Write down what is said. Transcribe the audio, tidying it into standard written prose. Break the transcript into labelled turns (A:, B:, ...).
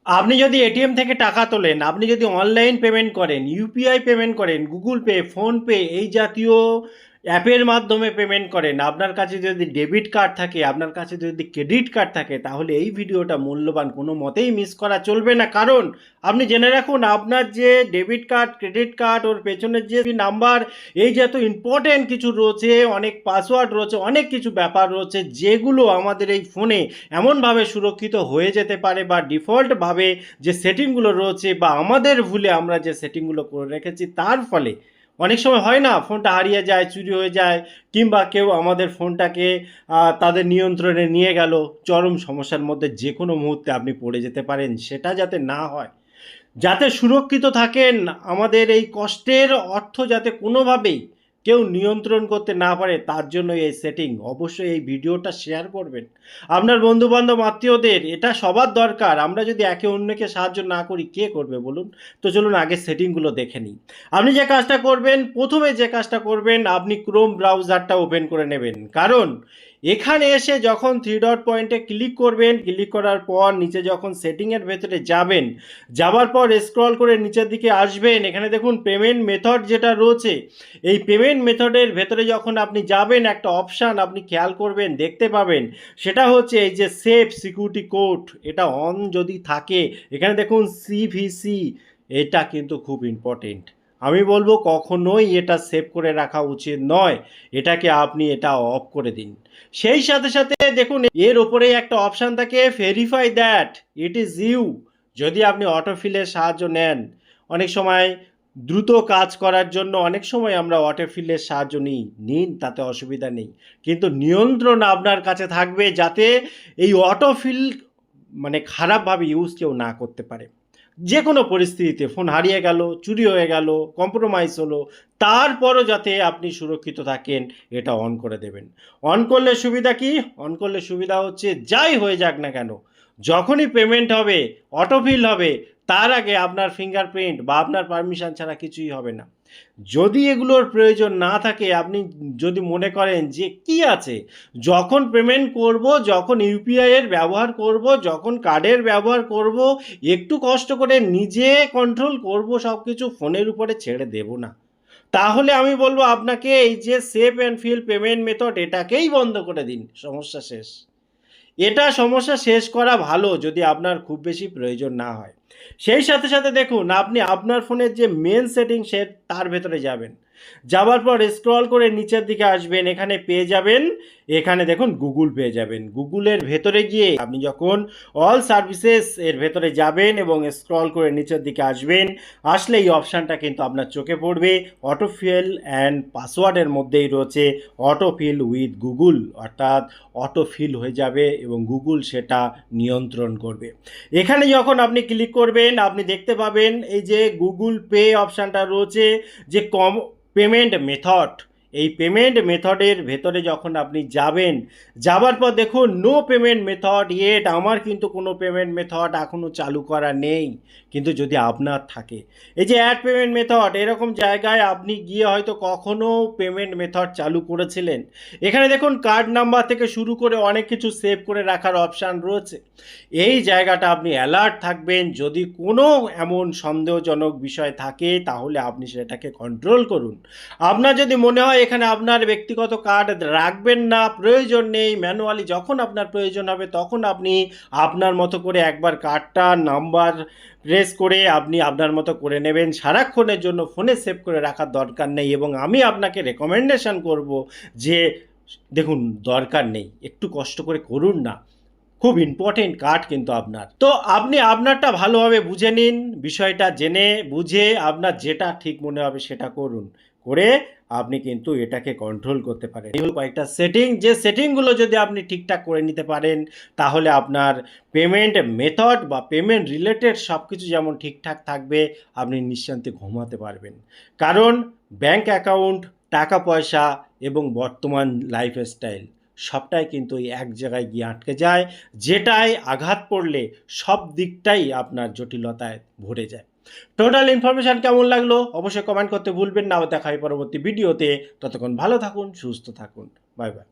A: আপনি যদি এটিএম থেকে টাকা তোলেন, আপনি যদি অনলাইন পেমেন্ট করেন, ইউপিআই পেমেন্ট করেন, গুগল পে, ফোনপে এই জাতীয় অ্যাপের মাধ্যমে পেমেন্ট করেন, আপনার কাছে যদি ডেবিট কার্ড থাকে, আপনার কাছে যদি ক্রেডিট কার্ড থাকে, তাহলে এই ভিডিওটা মূল্যবান, কোনো মতেই মিস করা চলবে না। কারণ আপনি জেনে রাখুন, আপনার যে ডেবিট কার্ড, ক্রেডিট কার্ড, ওর পেছনের যে নাম্বার, এই যে এত ইম্পর্টেন্ট কিছু রয়েছে, অনেক পাসওয়ার্ড রয়েছে, অনেক কিছু ব্যাপার রয়েছে, যেগুলো আমাদের এই ফোনে এমনভাবে সুরক্ষিত হয়ে যেতে পারে, বা ডিফল্টভাবে যে সেটিংগুলো রয়েছে, বা আমাদের ভুলে আমরা যে সেটিংগুলো করে রেখেছি, তার ফলে অনেক সময় হয় না, ফোনটা হারিয়ে যায়, চুরি হয়ে যায়, কিংবা কেউ আমাদের ফোনটাকে তাদের নিয়ন্ত্রণে নিয়ে গেল। চরম সমস্যার মধ্যে যে কোনো মুহূর্তে আপনি পড়ে যেতে পারেন। সেটা যাতে না হয়, যাতে সুরক্ষিত থাকেন, আমাদের এই কষ্টের অর্থ যাতে কোনোভাবেই কেউ নিয়ন্ত্রণ করতে না পারে, তার জন্য এই সেটিং। অবশ্যই এই ভিডিওটা শেয়ার করবেন আপনার বন্ধুবান্ধব, আত্মীয়দের। এটা সবার দরকার। আমরা যদি একে অন্যকে সাহায্য না করি, কে করবে বলুন? তো চলুন আগে সেটিংগুলো দেখে নিই। আপনি যে কাজটা করবেন, প্রথমে যে কাজটা করবেন, আপনি ক্রোম ব্রাউজারটা ওপেন করে নেবেন। কারণ এখানে এসে যখন থ্রি ডট পয়েন্টে ক্লিক করবেন, ক্লিক করার পর নিচে যখন সেটিংয়ের ভেতরে যাবেন, যাবার পর স্ক্রল করে নিচের দিকে আসবেন, এখানে দেখুন পেমেন্ট মেথড যেটা রয়েছে, এই পেমেন্ট মেথডের ভেতরে যখন আপনি যাবেন, একটা অপশান আপনি খেয়াল করবেন, দেখতে পাবেন, সেটা হচ্ছে এই যে সেভ সিকিউরিটি কোড। এটা অন যদি থাকে, এখানে দেখুন সিভিসি, এটা কিন্তু খুব ইম্পর্টেন্ট। আমি বলবো কখনোই এটা সেভ করে রাখা উচিত নয়, এটাকে আপনি এটা অফ করে দিন। সেই সাথে সাথে দেখুন এর ওপরেই একটা অপশান থাকে, verify that it is you. যদি আপনি অটোফিলের সাহায্য নেন, অনেক সময় দ্রুত কাজ করার জন্য অনেক সময় আমরা অটোফিলের সাহায্য নিন, তাতে অসুবিধা নেই, কিন্তু নিয়ন্ত্রণ আপনার কাছে থাকবে, যাতে এই অটোফিল মানে খারাপভাবে ইউজ কেউ না করতে পারে। যে কোনো পরিস্থিতিতে ফোন হারিয়ে গেল, চুরি হয়ে গেল, কম্প্রোমাইজ হলো, তারপরও যাতে আপনি সুরক্ষিত থাকেন, এটা অন করে দেবেন। অন করলে সুবিধা কি? অন করলে সুবিধা হচ্ছে, যাই হয়ে যাক না কেন, যখনই পেমেন্ট হবে, অটোফিল হবে, তার আগে আপনার ফিঙ্গারপ্রিন্ট বা আপনার পারমিশন ছাড়া কিছুই হবে না। যদি এগুলোর প্রয়োজন না থাকে, আপনি যদি মনে করেন যে কি আছে, যখন পেমেন্ট করব, যখন ইউপিআই এর ব্যবহার করব, যখন কার্ডের ব্যবহার করব, একটু কষ্ট করে নিজে কন্ট্রোল করব, সব কিছু ফোনের উপরে ছেড়ে দেব না, তাহলে আমি বলবো আপনাকে এই যে save and fill payment method, এটাকেই বন্ধ করে দিন। সমস্যা শেষ। এটা সমস্যা শেষ করা ভালো, যদি আপনার খুব বেশি প্রয়োজন না হয়। সেই সাথে সাথে দেখুন, আপনি আপনার ফোনের যে মেন সেটিং সেট, তার ভেতরে যাবেন। যাওয়ার পর স্ক্রল করে নিচের দিকে আসবেন, এখানে পেয়ে যাবেন, এখানে দেখুন গুগল পেয়ে যাবেন। গুগলের ভেতরে গিয়ে আপনি যখন অল সার্ভিসেস এর ভেতরে যাবেন এবং স্ক্রল করে নিচের দিকে আসবেন, আসলে এই অপশানটা কিন্তু আপনার চোখে পড়বে। অটোফিল অ্যান্ড পাসওয়ার্ডের মধ্যেই রয়েছে অটোফিল উইথ গুগল, অর্থাৎ অটোফিল হয়ে যাবে এবং গুগল সেটা নিয়ন্ত্রণ করবে। এখানে যখন আপনি ক্লিক করবেন, আপনি দেখতে পাবেন এই যে গুগল পে অপশানটা রয়েছে, যে পেমেন্ট মেথড। এই পেমেন্ট মেথডের ভেতরে যখন আপনি যাবেন, যাবার পর দেখুন নো পেমেন্ট মেথড ইয়েট, আমার কিন্তু কোনো পেমেন্ট মেথড এখনও চালু করা নেই। কিন্তু যদি আপনার থাকে, এই যে অ্যাড পেমেন্ট মেথড, এরকম জায়গায় আপনি গিয়ে হয়তো কখনো পেমেন্ট মেথড চালু করেছিলেন, এখানে দেখুন কার্ড নাম্বার থেকে শুরু করে অনেক কিছু সেভ করে রাখার অপশান রয়েছে। এই জায়গাটা আপনি অ্যালার্ট থাকবেন, যদি কোনো এমন সন্দেহজনক বিষয় থাকে, তাহলে আপনি সেটাকে কন্ট্রোল করুন। আপনার যদি মনে হয় এখানে আপনার ব্যক্তিগত কার্ড রাখবেন না, প্রয়োজন নেই, ম্যানুয়ালি যখন আপনার প্রয়োজন হবে তখন আপনি আপনার মতো করে একবার কার্ডটা নাম্বার প্রেস করে আপনি আপনার মতো করে নেবেন। সারাক্ষণের জন্য ফোনে সেভ করে রাখার দরকার নেই, এবং আমি আপনাকে রেকমেন্ডেশন করব যে দেখুন, দরকার নেই, একটু কষ্ট করে করুন না। খুব ইম্পর্টেন্ট কার্ড কিন্তু আপনার। তো আপনি আপনারটা ভালোভাবে বুঝে নিন, বিষয়টা জেনে বুঝে আপনার যেটা ঠিক মনে হবে সেটা করুন, করে আপনি কিন্তু এটাকে কন্ট্রোল করতে পারেন। এই হলো কয়েকটা সেটিং, যে সেটিংগুলো যদি আপনি ঠিকঠাক করে নিতে পারেন, তাহলে আপনার পেমেন্ট মেথড বা পেমেন্ট রিলেটেড সব কিছু যেমন ঠিকঠাক থাকবে, আপনি নিশ্চিন্তে ঘুমাতে পারবেন। কারণ ব্যাংক অ্যাকাউন্ট, টাকা পয়সা এবং বর্তমান লাইফস্টাইল, সবটাই কিন্তু এই এক জায়গায় গিয়ে আটকে যায়, যেটায় আঘাত পড়লে সব দিকটাই আপনার জটিলতায় ভরে যায়। টোটাল ইনফরমেশান কেমন লাগলো অবশ্যই কমেন্ট করতে ভুলবেন না। দেখা হয় পরবর্তী ভিডিওতে। ততক্ষণ ভালো থাকুন, সুস্থ থাকুন। Bye bye.